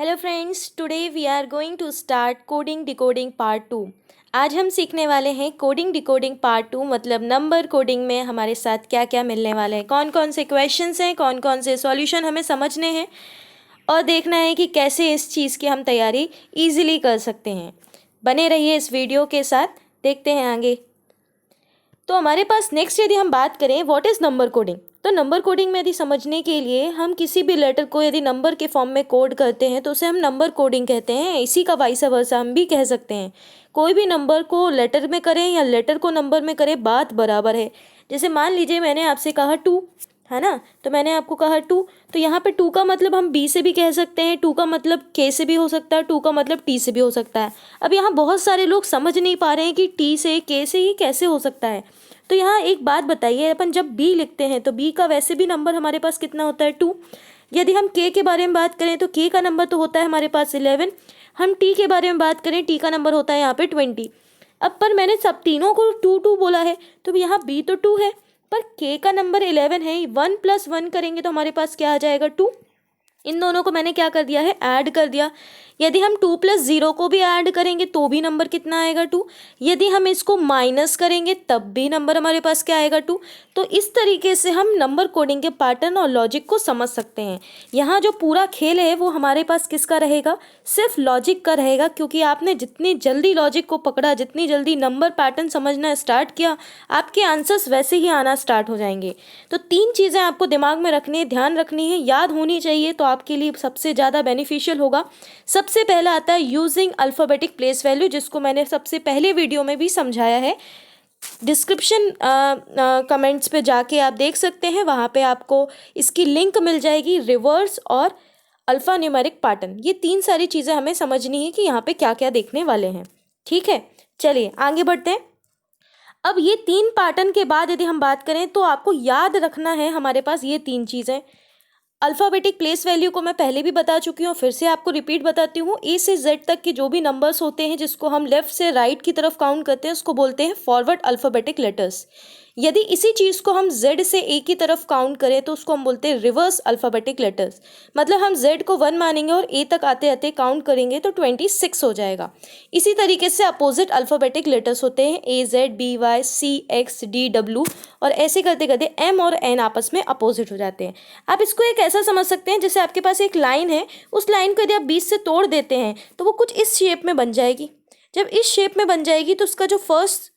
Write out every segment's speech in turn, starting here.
Hello friends, today we are going to start coding decoding part 2। आज हम सीखने वाले हैं कोडिंग डिकोडिंग पार्ट 2, मतलब नंबर कोडिंग में हमारे साथ क्या क्या मिलने वाले हैं, कौन कौन से क्वेश्चंस हैं, कौन कौन से सॉल्यूशन हमें समझने हैं और देखना है कि कैसे इस चीज़ की हम तैयारी इजीली कर सकते हैं। बने रहिए इस वीडियो के साथ, देखते हैं आगे। तो हमारे पास नेक्स्ट यदि हम बात करें व्हाट इज़ नंबर कोडिंग, तो नंबर कोडिंग में यदि समझने के लिए हम किसी भी लेटर को यदि नंबर के फॉर्म में कोड करते हैं तो उसे हम नंबर कोडिंग कहते हैं। इसी का वाइस वर्सा हम भी कह सकते हैं। कोई भी नंबर को लेटर में करें या लेटर को नंबर में करें, बात बराबर है। जैसे मान लीजिए मैंने आपसे कहा 2, है ना, तो मैंने आपको कहा 2, तो यहाँ पे 2 का मतलब हम बी से भी कह सकते हैं, 2 का मतलब के से भी हो सकता है, 2 का मतलब टी से भी हो सकता है। अब यहाँ बहुत सारे लोग समझ नहीं पा रहे हैं कि टी से के से ही कैसे हो सकता है। तो यहाँ एक बात बताइए, अपन जब बी लिखते हैं तो बी का वैसे भी नंबर हमारे पास कितना होता है 2। यदि हम के बारे में बात करें तो के का नंबर तो होता है हमारे पास 11। हम टी के बारे में बात करें, टी का नंबर होता है यहाँ पे 20। अब पर मैंने सब तीनों को 2 बोला है, तो यहाँ बी तो 2 है पर के का नंबर 11 है। 1 + 1 करेंगे तो हमारे पास क्या आ जाएगा 2। इन दोनों को मैंने क्या कर दिया है, ऐड कर दिया। यदि हम 2 + 0 को भी ऐड करेंगे तो भी नंबर कितना आएगा 2। यदि हम इसको माइनस करेंगे तब भी नंबर हमारे पास क्या आएगा 2। तो इस तरीके से हम नंबर कोडिंग के पैटर्न और लॉजिक को समझ सकते हैं। यहाँ जो पूरा खेल है वो हमारे पास किसका रहेगा, सिर्फ लॉजिक का रहेगा, क्योंकि आपने जितनी जल्दी लॉजिक को पकड़ा, जितनी जल्दी नंबर पैटर्न समझना स्टार्ट किया, आपके आंसर्स वैसे ही आना स्टार्ट हो जाएंगे। तो 3 चीज़ें आपको दिमाग में रखनी है, ध्यान रखनी है, याद होनी चाहिए, तो आपके लिए सबसे ज़्यादा बेनिफिशियल होगा। सबसे पहला आता है यूजिंग अल्फ़ाबेटिक प्लेस वैल्यू, जिसको मैंने सबसे पहले वीडियो में भी समझाया है। डिस्क्रिप्शन कमेंट्स पे जाके आप देख सकते हैं, वहाँ पे आपको इसकी लिंक मिल जाएगी। रिवर्स और अल्फ़ा न्यूमेरिक पैटर्न, ये 3 सारी चीज़ें हमें समझनी है कि यहाँ पे क्या क्या देखने वाले हैं। ठीक है, चलिए आगे बढ़ते हैं। अब ये 3 पैटर्न के बाद यदि हम बात करें तो आपको याद रखना है हमारे पास ये 3 चीज़ें। अल्फ़ाबेटिक प्लेस वैल्यू को मैं पहले भी बता चुकी हूँ, फिर से आपको रिपीट बताती हूँ। ए से जेड तक के जो भी नंबर्स होते हैं जिसको हम लेफ़्ट से राइट की तरफ काउंट करते हैं उसको बोलते हैं फॉरवर्ड अल्फ़ाबेटिक लेटर्स। यदि इसी चीज़ को हम जेड से ए की तरफ काउंट करें तो उसको हम बोलते हैं रिवर्स अल्फ़ाबेटिक लेटर्स। मतलब हम जेड को 1 मानेंगे और ए तक आते आते काउंट करेंगे तो 26 हो जाएगा। इसी तरीके से अपोजिट अल्फ़ाबेटिक लेटर्स होते हैं A Z B Y C X D W, और ऐसे करते करते एम और एन आपस में अपोजिट हो जाते हैं। आप इसको एक ऐसा समझ सकते हैं जैसे आपके पास एक लाइन है, उस लाइन को यदि आप बीच से तोड़ देते हैं तो वो कुछ इस शेप में बन जाएगी। जब इस शेप में बन जाएगी तो उसका जो फर्स्ट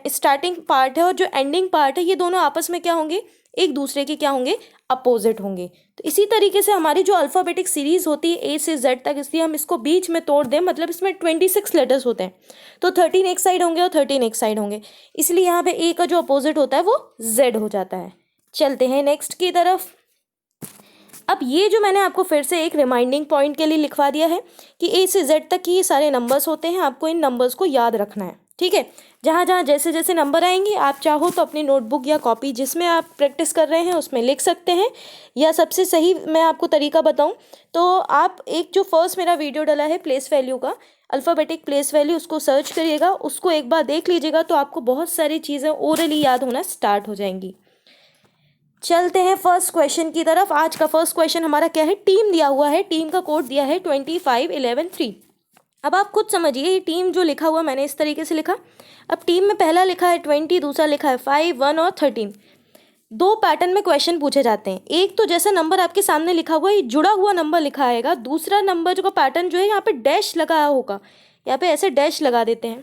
स्टार्टिंग पार्ट है और जो एंडिंग पार्ट है, ये दोनों आपस में क्या होंगे, एक दूसरे के क्या होंगे, अपोजिट होंगे। तो इसी तरीके से हमारी जो अल्फ़ाबेटिक सीरीज़ होती है ए से जेड तक, इसलिए हम इसको बीच में तोड़ दें, मतलब इसमें 26 लेटर्स होते हैं, तो 13 एक साइड होंगे और 13 एक साइड होंगे, इसलिए यहाँ पे ए का जो अपोजिट होता है वो जेड हो जाता है। चलते हैं नेक्स्ट की तरफ। अब ये जो मैंने आपको फिर से एक रिमाइंडिंग पॉइंट के लिए लिखवा दिया है कि ए से जेड तक की ये सारे नंबर्स होते हैं, आपको इन नंबर्स को याद रखना है। ठीक है, जहाँ जहाँ जैसे जैसे नंबर आएंगे आप चाहो तो अपनी नोटबुक या कॉपी जिसमें आप प्रैक्टिस कर रहे हैं उसमें लिख सकते हैं, या सबसे सही मैं आपको तरीका बताऊं तो आप एक जो फर्स्ट मेरा वीडियो डला है प्लेस वैल्यू का, अल्फ़ाबेटिक प्लेस वैल्यू, उसको सर्च करिएगा, उसको एक बार देख लीजिएगा तो आपको बहुत सारी चीज़ें ओरली याद होना स्टार्ट हो जाएंगी। चलते हैं फर्स्ट क्वेश्चन की तरफ। आज का फर्स्ट क्वेश्चन हमारा क्या है, टीम दिया हुआ है, टीम का कोड दिया है 25 11 3। अब आप खुद समझिए, ये टीम जो लिखा हुआ मैंने इस तरीके से लिखा। अब टीम में पहला लिखा है 20, दूसरा लिखा है 5, 1 और 13। 2 पैटर्न में क्वेश्चन पूछे जाते हैं। एक तो जैसा नंबर आपके सामने लिखा हुआ है, ये जुड़ा हुआ नंबर लिखा आएगा। दूसरा नंबर जो का पैटर्न जो है, यहाँ पे डैश लगाया होगा, यहाँ पे ऐसे डैश लगा देते हैं।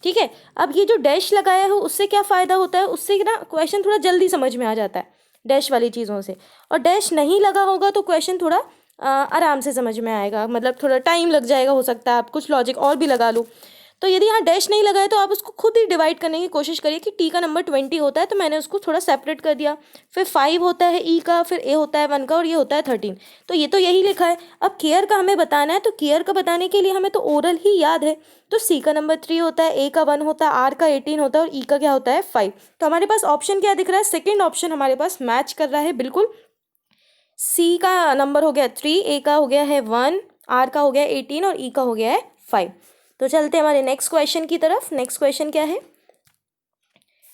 ठीक है, अब ये जो डैश लगाया है उससे क्या फ़ायदा होता है, उससे ना क्वेश्चन थोड़ा जल्दी समझ में आ जाता है डैश वाली चीज़ों से। और डैश नहीं लगा होगा तो क्वेश्चन थोड़ा आराम से समझ में आएगा, मतलब थोड़ा टाइम लग जाएगा, हो सकता है आप कुछ लॉजिक और भी लगा लो। तो यदि यहाँ डैश नहीं लगा है तो आप उसको खुद ही डिवाइड करने की कोशिश करिए कि टी का नंबर 20 होता है, तो मैंने उसको थोड़ा सेपरेट कर दिया। फिर 5 होता है ई का, फिर ए होता है 1 का, और ये होता है 13। तो ये तो यही लिखा है। अब केयर का हमें बताना है, तो केयर का बताने के लिए हमें तो ओरल ही याद है। तो सी का नंबर 3 होता है, ए का 1 होता है, आर का 18 होता है और ई का क्या होता है 5। तो हमारे पास ऑप्शन क्या दिख रहा है, सेकेंड ऑप्शन हमारे पास मैच कर रहा है बिल्कुल। सी का नंबर हो गया 3, ए का हो गया है 1, आर का हो गया 18 और ई का हो गया है 5। तो चलते हैं हमारे नेक्स्ट क्वेश्चन की तरफ। नेक्स्ट क्वेश्चन क्या है,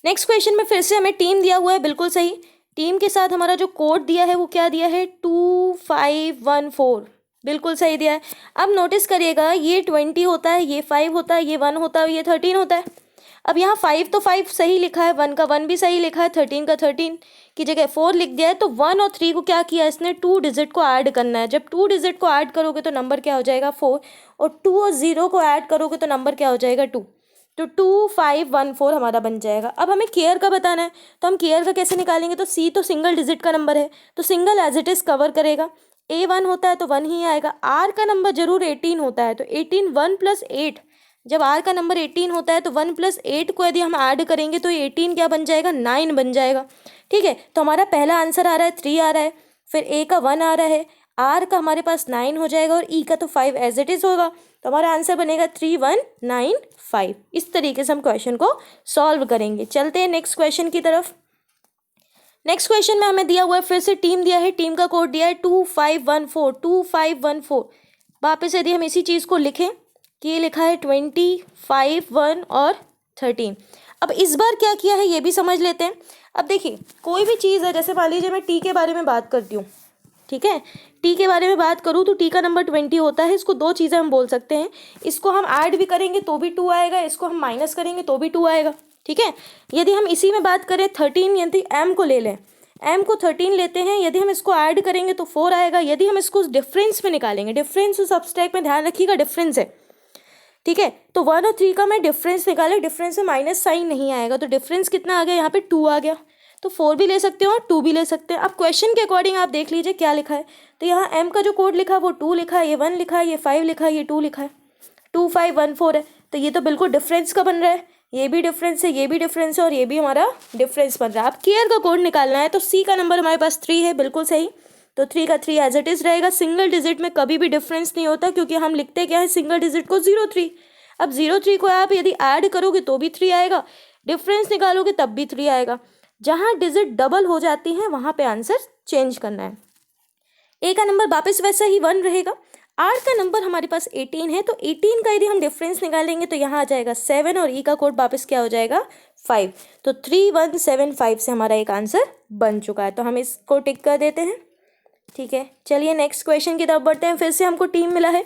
नेक्स्ट क्वेश्चन में फिर से हमें टीम दिया हुआ है, बिल्कुल सही। टीम के साथ हमारा जो कोड दिया है वो क्या दिया है, 2514। बिल्कुल सही दिया है। अब नोटिस करिएगा, ये 20 होता है, ये 5 होता है, ये 1 होता है, ये 13 होता है। अब यहाँ 5 तो 5 सही लिखा है, 1 का 1 भी सही लिखा है, 13 का 13 की जगह 4 लिख दिया है। तो 1 और 3 को क्या किया इसने, 2 डिजिट को ऐड करना है। जब 2 डिजिट को ऐड करोगे तो नंबर क्या हो जाएगा 4, और 2 और 0 को ऐड करोगे तो नंबर क्या हो जाएगा 2। तो 2514 हमारा बन जाएगा। अब हमें केयर का बताना है, तो हम केयर का कैसे निकालेंगे, तो सी तो सिंगल डिजिट का नंबर है, तो single as it is cover करेगा। ए 1 होता है तो 1 ही आएगा। आर का नंबर जरूर 18 होता है, तो 18 1 + 8, जब आर का नंबर 18 होता है तो 1 + 8 को यदि हम ऐड करेंगे तो ये 18 क्या बन जाएगा, 9 बन जाएगा। ठीक है, तो हमारा पहला आंसर आ रहा है 3 आ रहा है, फिर ए का 1 आ रहा है, आर का हमारे पास 9 हो जाएगा, और ई का तो 5 एज इट इज़ होगा। तो हमारा आंसर बनेगा 3195। इस तरीके से हम क्वेश्चन को सॉल्व करेंगे। चलते हैं नेक्स्ट क्वेश्चन की तरफ। नेक्स्ट क्वेश्चन में हमें दिया हुआ है, फिर से टीम दिया है, टीम का कोड दिया है 2514 2514। वापस यदि हम इसी चीज़ को लिखें कि ये लिखा है 20 5 1 और 13। अब इस बार क्या किया है ये भी समझ लेते हैं। अब देखिए, कोई भी चीज़ है, जैसे मान लीजिए मैं टी के बारे में बात करती हूँ, ठीक है, टी के बारे में बात करूँ तो टी का नंबर 20 होता है। इसको दो चीज़ें हम बोल सकते हैं, इसको हम ऐड भी करेंगे तो भी 2 आएगा, इसको हम माइनस करेंगे तो भी 2 आएगा। ठीक है, यदि हम इसी में बात करें 13, यदि एम को ले लें, एम को 13 लेते हैं, यदि हम इसको ऐड करेंगे तो 4 आएगा। यदि हम इसको डिफरेंस में निकालेंगे, डिफरेंस और सब्सट्रैक्ट में ध्यान रखिएगा डिफरेंस है, ठीक है, तो 1 और 3 का मैं डिफरेंस निकाले, डिफरेंस में माइनस साइन नहीं आएगा, तो डिफरेंस कितना आ गया यहाँ पे 2 आ गया। तो 4 भी ले सकते हो और 2 भी ले सकते हैं। अब क्वेश्चन के अकॉर्डिंग आप देख लीजिए क्या लिखा है। तो यहाँ एम का जो कोड लिखा है वो 2 लिखा है, ये 1 लिखा है, ये 5 लिखा है, ये 2 लिखा है, 2514 है। तो ये तो बिल्कुल डिफरेंस का बन रहा है, ये भी डिफरेंस है, ये भी डिफरेंस है, और ये भी हमारा डिफरेंस बन रहा है। अब केयर का कोड निकालना है, तो सी का नंबर हमारे पास 3 है, बिल्कुल सही। तो 3 का 3 एज इट इज़ रहेगा। सिंगल डिजिट में कभी भी डिफरेंस नहीं होता, क्योंकि हम लिखते क्या है सिंगल डिजिट को 0 3। अब 0 3 को आप यदि ऐड करोगे तो भी 3 आएगा, डिफरेंस निकालोगे तब भी 3 आएगा। जहाँ डिजिट डबल हो जाती हैं वहाँ पे आंसर चेंज करना है। ए का नंबर वापस वैसा ही 1 रहेगा। आर का नंबर हमारे पास 18 है, तो 18 का यदि हम डिफरेंस निकालेंगे तो यहाँ आ जाएगा 7, और ई का कोड वापस क्या हो जाएगा 5। तो 3175 से हमारा एक आंसर बन चुका है, तो हम इसको टिक कर देते हैं। ठीक है, चलिए नेक्स्ट क्वेश्चन की तरफ बढ़ते हैं। फिर से हमको टीम मिला है।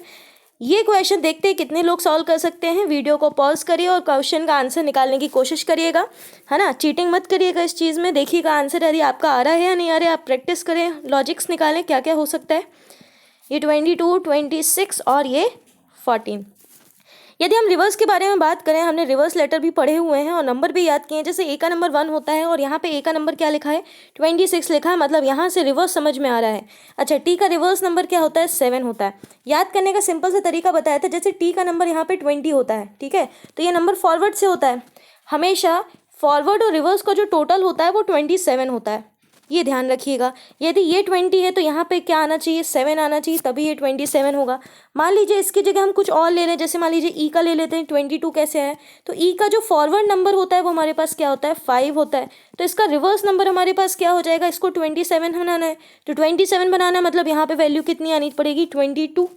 ये क्वेश्चन देखते हैं कितने लोग सॉल्व कर सकते हैं। वीडियो को पॉज करिए और क्वेश्चन का आंसर निकालने की कोशिश करिएगा, है ना, चीटिंग मत करिएगा इस चीज़ में। देखिएगा आंसर यदि आपका आ रहा है या नहीं आ रहा है, आप प्रैक्टिस करें, लॉजिक्स निकालें क्या क्या हो सकता है। ये 22 26 और ये 14। यदि हम रिवर्स के बारे में बात करें, हमने रिवर्स लेटर भी पढ़े हुए हैं और नंबर भी याद किए हैं। जैसे ए का नंबर 1 होता है और यहाँ पे ए का नंबर क्या लिखा है 26 लिखा है, मतलब यहाँ से रिवर्स समझ में आ रहा है। अच्छा, टी का रिवर्स नंबर क्या होता है 7 होता है। याद करने का सिंपल सा तरीका बताया था। जैसे टी का नंबर यहाँ पे 20 होता है, ठीक है, तो ये नंबर फॉरवर्ड से होता है। हमेशा फॉरवर्ड और रिवर्स का जो टोटल होता है वो 27 होता है, ये ध्यान रखिएगा। यदि ये 20 है तो यहाँ पे क्या आना चाहिए 7 आना चाहिए, तभी ये 27 होगा। मान लीजिए इसकी जगह हम कुछ और ले लें, जैसे मान लीजिए ई का ले लेते हैं, 22 कैसे है, तो ई का जो फॉरवर्ड नंबर होता है वो हमारे पास क्या होता है 5 होता है। तो इसका रिवर्स नंबर हमारे पास क्या हो जाएगा, इसको 27 बनाना है, तो 27 बनाना मतलब यहाँ पे वैल्यू कितनी आनी पड़ेगी 22।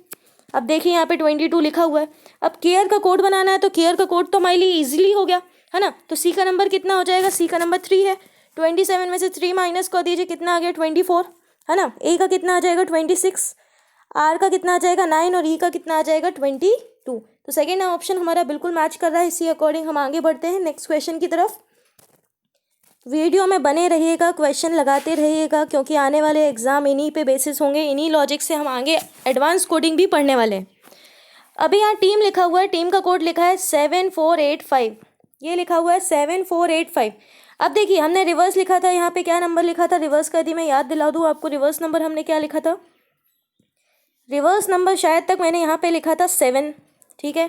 अब देखिए यहाँ पे 22 लिखा हुआ है। अब केयर का कोड बनाना है, तो केयर का कोड तो हमारे लिए ईजिली हो गया, है ना। तो सी का नंबर कितना हो जाएगा, सी का नंबर 3 है। 27 में से 3 माइनस कर दीजिए, कितना आ गया 24, है ना। ए का कितना आ जाएगा 26, आर का कितना आ जाएगा 9, और ई का कितना आ जाएगा 22। तो सेकेंड ऑप्शन हमारा बिल्कुल मैच कर रहा है। इसी अकॉर्डिंग हम आगे बढ़ते हैं नेक्स्ट क्वेश्चन की तरफ। वीडियो में बने रहिएगा, क्वेश्चन लगाते रहिएगा, क्योंकि आने वाले एग्जाम इन्हीं पे बेसिस होंगे। इन्हीं लॉजिक से हम आगे एडवांस कोडिंग भी पढ़ने वाले हैं। अभी यहाँ टीम लिखा हुआ है, टीम का कोड लिखा है 7485, ये लिखा हुआ है 7485। अब देखिए हमने रिवर्स लिखा था, यहाँ पे क्या नंबर लिखा था रिवर्स का, यदि मैं याद दिला दूँ आपको, रिवर्स नंबर हमने क्या लिखा था, रिवर्स नंबर शायद तक मैंने यहाँ पे लिखा था 7, ठीक है।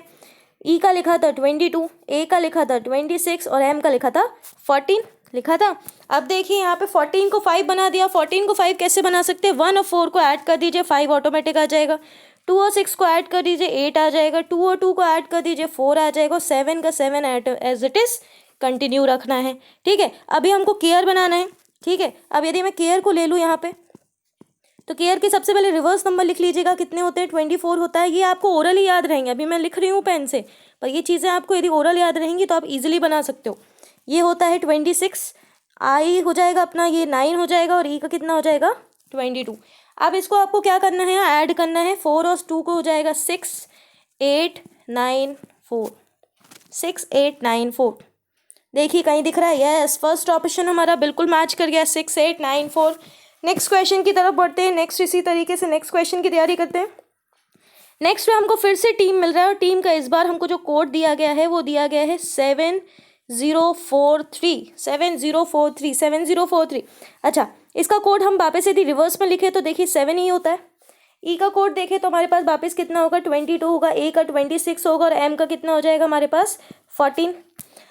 ई का लिखा था 22, ए का लिखा था 26 और एम का लिखा था 14 लिखा था। अब देखिए यहाँ पे 14 को 5 बना दिया। 14 को 5 कैसे बना सकते हैं, 1 और 4 को ऐड कर दीजिए, 5 ऑटोमेटिक आ जाएगा। 2 और 6 को ऐड कर दीजिए, 8 आ जाएगा। 2 और 2 को ऐड कर दीजिए, 4 आ जाएगा। 7 का 7 एज इट इज़ कंटिन्यू रखना है, ठीक है। अभी हमको केयर बनाना है, ठीक है। अब यदि मैं केयर को ले लूँ यहाँ पे, तो केयर के सबसे पहले रिवर्स नंबर लिख लीजिएगा, कितने होते हैं 24 होता है। ये आपको ओरल ही याद रहेंगे, अभी मैं लिख रही हूँ पेन से, पर ये चीज़ें आपको यदि ओरल याद रहेंगी तो आप इजीली बना सकते हो। ये होता है 26, आई हो जाएगा अपना, ये 9 हो जाएगा, और ई का कितना हो जाएगा 22। अब इसको आपको क्या करना है, ऐड करना है। 4 और 2 को हो जाएगा 6 8 9 4, 6 8 9 4। देखिए कहीं दिख रहा है? यस, फर्स्ट ऑप्शन हमारा बिल्कुल मैच कर गया, 6 8 9 4। नेक्स्ट क्वेश्चन की तरफ बढ़ते हैं। नेक्स्ट इसी तरीके से नेक्स्ट क्वेश्चन की तैयारी करते हैं। नेक्स्ट में हमको फिर से टीम मिल रहा है और टीम का इस बार हमको जो कोड दिया गया है वो दिया गया है 7043 7043 7043। अच्छा, इसका कोड हम वापस यदि रिवर्स में लिखे तो देखिए 7 ही होता है। ई का कोड देखें तो हमारे पास वापस कितना होगा, 22 होगा। ए का 26 होगा और एम का कितना हो जाएगा हमारे पास, 14।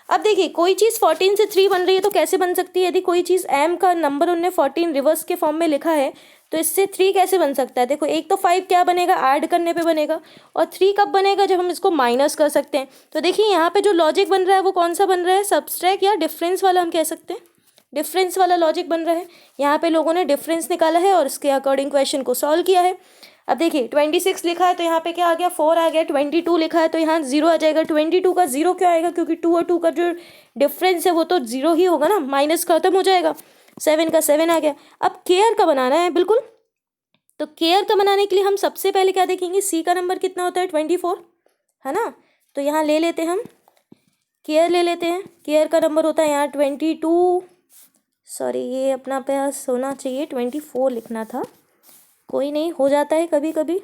अब देखिए कोई चीज़ 14 से 3 बन रही है तो कैसे बन सकती है? यदि कोई चीज़ एम का नंबर उनने 14 रिवर्स के फॉर्म में लिखा है तो इससे 3 कैसे बन सकता है? देखो एक तो 5 क्या बनेगा, ऐड करने पे बनेगा, और 3 कब बनेगा, जब हम इसको माइनस कर सकते हैं। तो देखिए यहाँ पे जो लॉजिक बन रहा है वो कौन सा बन रहा है, सब्सट्रैक्ट या डिफरेंस वाला हम कह सकते हैं। डिफरेंस वाला लॉजिक बन रहा है। यहाँ पे लोगों ने डिफरेंस निकाला है और इसके अकॉर्डिंग क्वेश्चन को सॉल्व किया है। अब देखिए 26 लिखा है तो यहाँ पे क्या आ गया, 4 आ गया। 22 लिखा है तो यहाँ 0 आ जाएगा। 22 का 0 क्यों आएगा, क्योंकि 2 और 2 का जो डिफरेंस है वो तो 0 ही होगा ना, माइनस खत्म हो जाएगा। 7 का 7 आ गया। अब केयर का बनाना है बिल्कुल, तो केयर का बनाने के लिए हम सबसे पहले क्या देखेंगे, सी का नंबर कितना होता है, 24 है ना। तो यहाँ ले लेते हैं हम केयर, ले लेते हैं। केयर का नंबर होता है यहाँ 22, सॉरी ये अपना पास होना चाहिए 24 लिखना था, कोई नहीं, हो जाता है कभी कभी।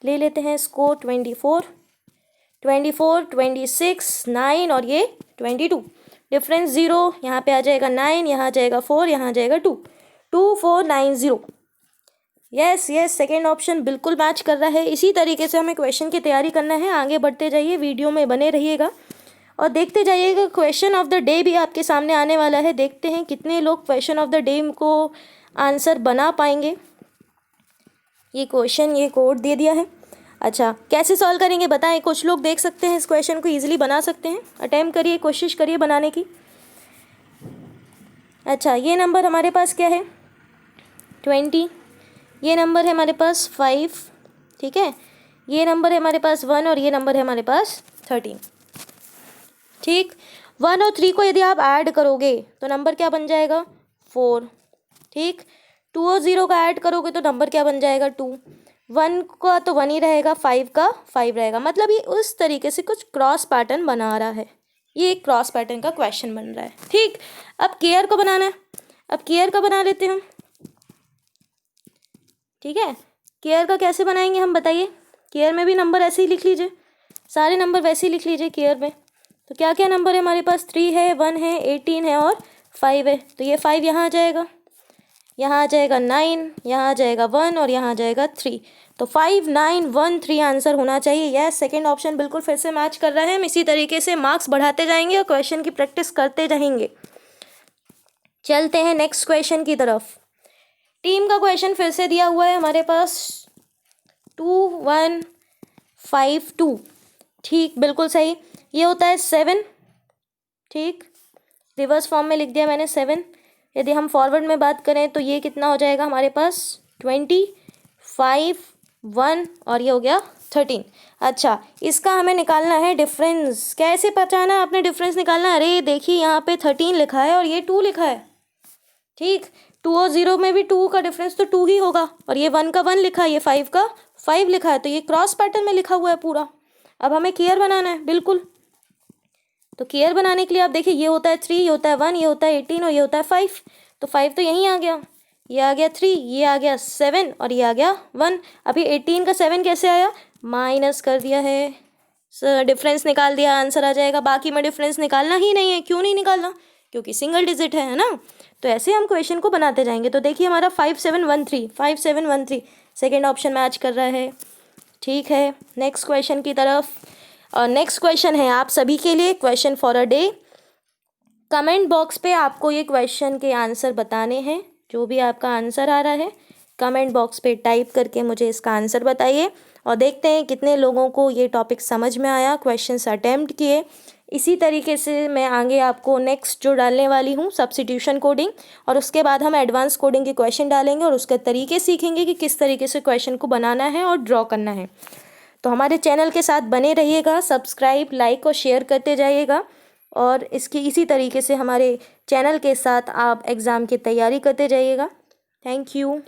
ले लेते हैं इसको 24 24 26 9 और ये 22। डिफरेंस 0, यहाँ पे आ जाएगा 9, यहाँ आ जाएगा 4, यहाँ आ जाएगा 2, 2490। यस यस, सेकेंड ऑप्शन बिल्कुल मैच कर रहा है। इसी तरीके से हमें क्वेश्चन की तैयारी करना है। आगे बढ़ते जाइए, वीडियो में बने रहिएगा और देखते जाइएगा। क्वेश्चन ऑफ द डे भी आपके सामने आने वाला है। देखते हैं कितने लोग क्वेश्चन ऑफ द डे को आंसर बना पाएंगे। ये क्वेश्चन, ये कोड दे दिया है। अच्छा, कैसे सॉल्व करेंगे बताएं? कुछ लोग देख सकते हैं इस क्वेश्चन को ईजिली बना सकते हैं। अटेम्प्ट करिए, कोशिश करिए बनाने की। अच्छा, ये नंबर हमारे पास क्या है, 20। ये नंबर है हमारे पास 5, ठीक है। ये नंबर है हमारे पास 1 और ये नंबर है हमारे पास 13, ठीक। 1 और 3 को यदि आप ऐड करोगे तो नंबर क्या बन जाएगा, 4, ठीक। 2 और 0 का ऐड करोगे तो नंबर क्या बन जाएगा, 2। 1 का तो 1 ही रहेगा, 5 का 5 रहेगा। मतलब ये उस तरीके से कुछ क्रॉस पैटर्न बना रहा है। ये एक क्रॉस पैटर्न का क्वेश्चन बन रहा है, ठीक। अब केयर को बनाना है। अब केयर का बना लेते हैं हम, ठीक है। केयर का कैसे बनाएंगे हम बताइए? केयर में भी नंबर ऐसे ही लिख लीजिए, सारे नंबर वैसे ही लिख लीजिए केयर में। तो क्या क्या नंबर है हमारे पास, 3 है, 1 है, 18 है और 5 है। तो ये 5 यहाँ आ जाएगा, यहाँ आ जाएगा 9, यहाँ आ जाएगा 1 और यहाँ आ जाएगा 3। तो 5 9 1 3 आंसर होना चाहिए। यस, सेकेंड ऑप्शन बिल्कुल फिर से मैच कर रहा है। हम इसी तरीके से मार्क्स बढ़ाते जाएंगे और क्वेश्चन की प्रैक्टिस करते रहेंगे। चलते हैं नेक्स्ट क्वेश्चन की तरफ। टीम का क्वेश्चन फिर से दिया हुआ है हमारे पास 2152, ठीक, बिल्कुल सही। ये होता है 7, ठीक। रिवर्स फॉर्म में लिख दिया मैंने 7। यदि हम फॉरवर्ड में बात करें तो ये कितना हो जाएगा हमारे पास, 25 1 और ये हो गया 13। अच्छा, इसका हमें निकालना है डिफरेंस। कैसे पहचाना है आपने डिफरेंस निकालना है? अरे देखिए यहाँ पे 13 लिखा है और ये 2 लिखा है, ठीक। 2 और 0 में भी 2 का डिफरेंस तो 2 ही होगा, और ये 1 का 1 लिखा है, ये 5 का 5 लिखा है, तो ये क्रॉस पैटर्न में लिखा हुआ है पूरा। अब हमें केयर बनाना है बिल्कुल। तो केयर बनाने के लिए आप देखिए, ये होता है 3, ये होता है 1, ये होता है 18 और ये होता है 5। तो 5 तो यहीं आ गया, ये आ गया 3, ये आ गया 7 और ये आ गया 1। अभी 18 का 7 कैसे आया, माइनस कर दिया है, डिफरेंस निकाल दिया, आंसर आ जाएगा। बाकी में डिफरेंस निकालना ही नहीं है। क्यों नहीं निकालना? क्योंकि सिंगल डिजिट है ना। तो ऐसे हम क्वेश्चन को बनाते जाएंगे। तो देखिए हमारा 5713 5713 सेकेंड ऑप्शन मैच कर रहा है, ठीक है। नेक्स्ट क्वेश्चन की तरफ। और नेक्स्ट क्वेश्चन है आप सभी के लिए, question for a day. Comment box पे आपको ये क्वेश्चन के आंसर बताने हैं। जो भी आपका आंसर आ रहा है कमेंट बॉक्स पे टाइप करके मुझे इसका आंसर बताइए, और देखते हैं कितने लोगों को ये टॉपिक समझ में आया, क्वेश्चंस अटेम्प्ट किए। इसी तरीके से मैं आगे आपको नेक्स्ट जो डालने वाली हूँ सब्स्टिट्यूशन कोडिंग, और उसके बाद हम एडवांस कोडिंग के क्वेश्चन डालेंगे और उसके तरीके सीखेंगे कि किस तरीके से क्वेश्चन को बनाना है और ड्रॉ करना है। तो हमारे चैनल के साथ बने रहिएगा, सब्सक्राइब, लाइक और शेयर करते जाइएगा, और इसी तरीके से हमारे चैनल के साथ आप एग्ज़ाम की तैयारी करते जाइएगा। Thank you.